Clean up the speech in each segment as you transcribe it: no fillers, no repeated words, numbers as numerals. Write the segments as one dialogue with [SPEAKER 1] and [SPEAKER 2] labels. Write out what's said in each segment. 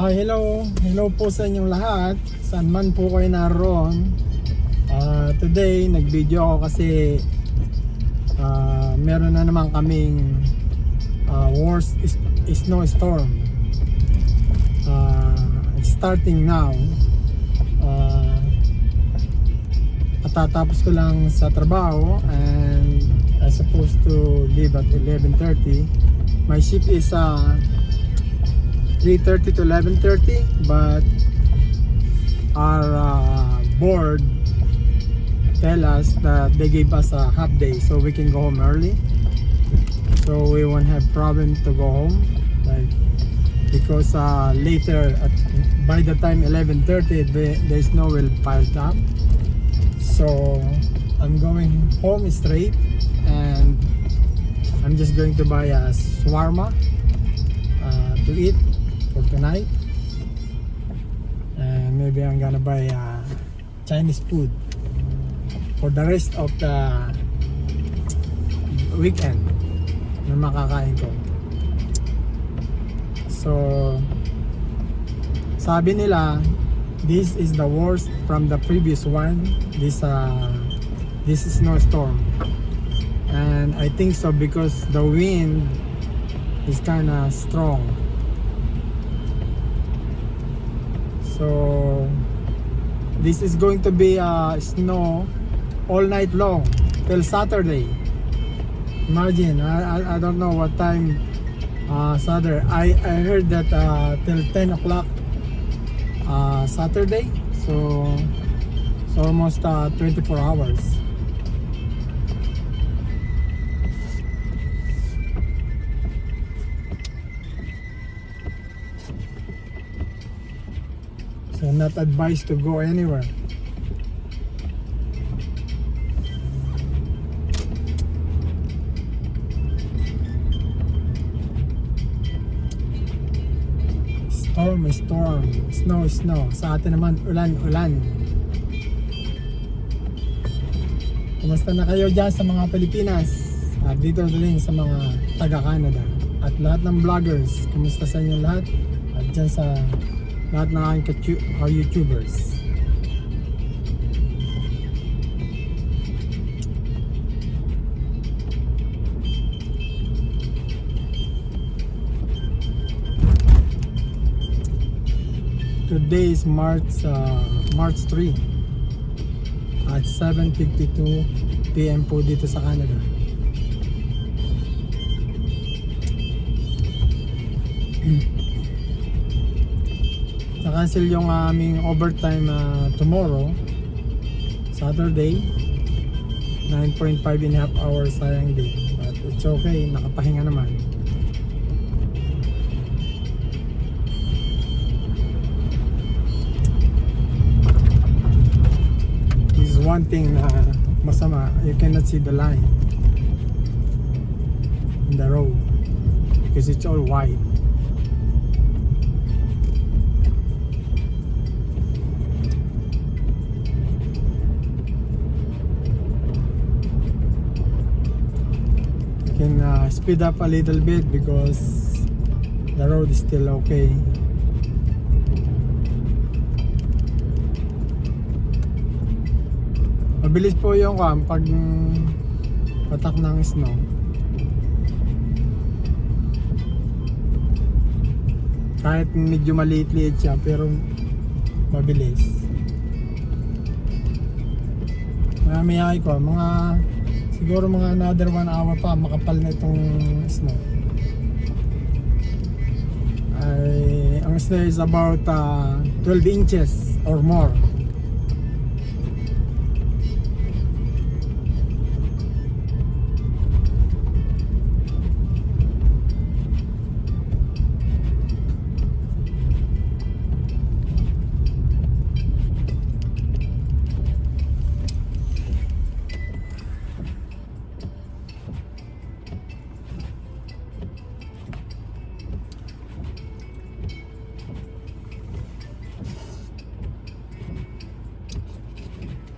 [SPEAKER 1] Hello po sa inyong lahat. Saan man po kayo naroon. Today, nag-video ako kasi meron na naman kaming worst snowstorm. Starting now. Tatapos ko lang sa trabaho and I supposed to leave at 11:30. My shift is 3:30 to 11:30, but our board tell us that they gave us a half day so we can go home early, so we won't have problem to go home, like, because later by the time 11:30 the snow will pile up. So I'm going home straight and I'm just going to buy a shawarma to eat for tonight, and maybe I'm gonna buy Chinese food for the rest of the weekend na makakain ko. So sabi nila this is the worst from the previous one, this snowstorm, and I think so because the wind is kinda strong. So this is going to be snow all night long till Saturday. Imagine, I don't know what time Saturday. I heard that till 10 o'clock Saturday, so it's almost 24 hours. So not advised to go anywhere. Storm, snow. Sa atin naman, ulan. Kumusta na kayo dyan sa mga Pilipinas? At dito rin sa mga taga-Canada. At lahat ng vloggers, kumusta sa inyo lahat? At dyan sa lahat ng aking YouTubers. Today is March 3 at 7:52 PM po dito sa Canada. Na-cancel yung aming overtime tomorrow, Saturday. 9.5 and a half hours sayang din, but it's okay, nakapahinga naman. One thing na masama, you cannot see the line in the road because it's all white. You can speed up a little bit because the road is still okay. Mabilis po yung pag patak ng snow. Kahit medyo maliit-liit siya pero mabilis. Mamaya ko siguro mga another 1 hour pa makapal na itong snow. Ang snow is about 12 inches or more.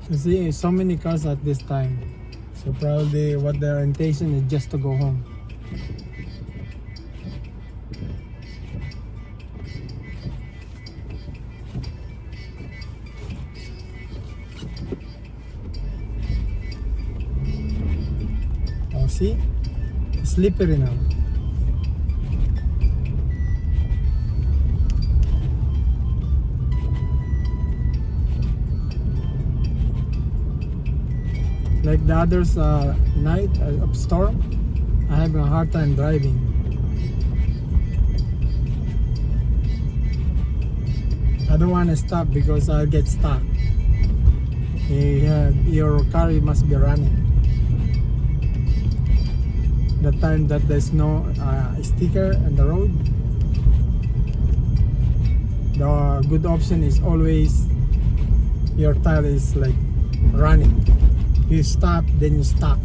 [SPEAKER 1] You see so many cars at this time, so probably what their intention is just to go home. See? Slippery now. Like the others night of storm, I have a hard time driving. I don't want to stop because I'll get stuck. Your car must be running. The time that there's no sticker on the road, the good option is always your tire is like running. You stop, then you stop.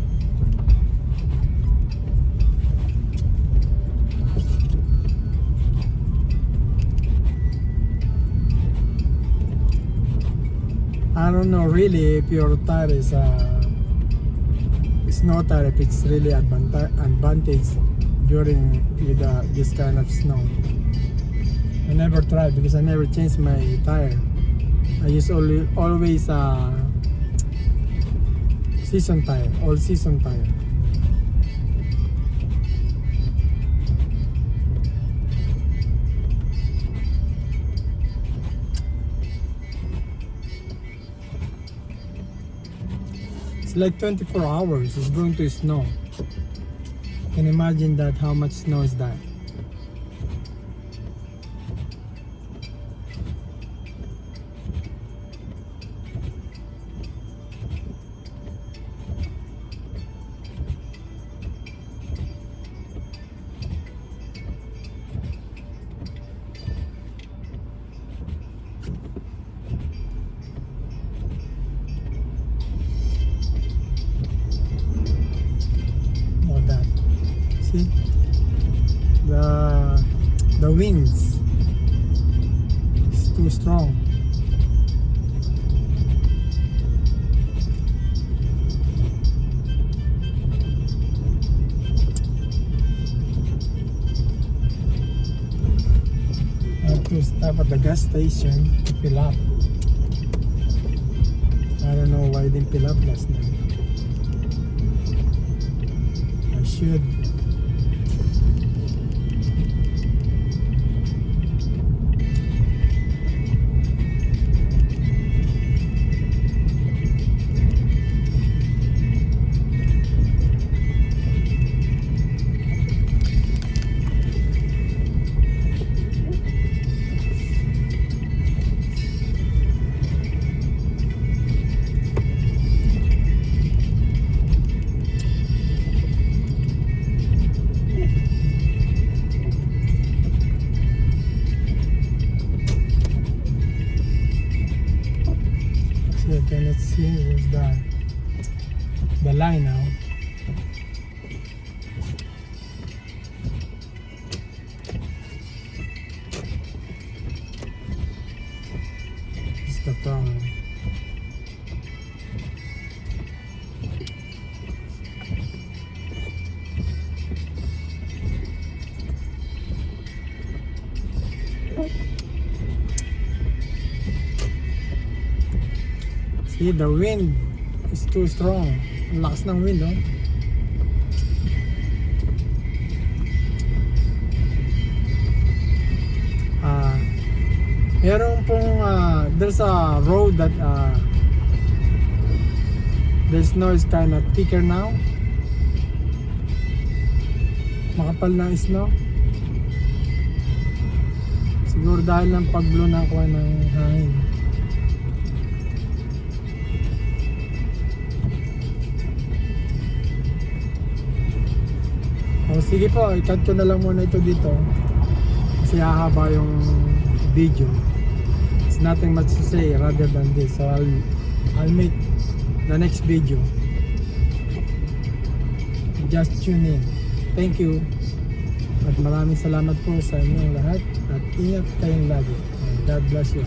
[SPEAKER 1] I don't know really if your tire is snow tire, if it's really advantage during with this kind of snow. I never tried because I never changed my tire. I use always season tire, all season tire. It's like 24 hours it's going to snow. Can you imagine that, how much snow is that? See the winds is too strong. I have to stop at the gas station to fill up. I don't know why I didn't fill up last night. I should. Okay, let's see where's the line now. It's the problem. See, the wind is too strong. Ang lakas ng wind, oh. Meron pong there's a road that the snow is kind of thicker now. Makapal na snow. Siguro dahil ng pag-blow na ako ng hangin. O sige po, i-cut ko na lang muna ito dito kasi hahaba yung video. It's nothing much to say rather than this, so I'll make the next video. Just tune in. Thank you at maraming salamat po sa inyong lahat at ingat kayong lagi. God bless you.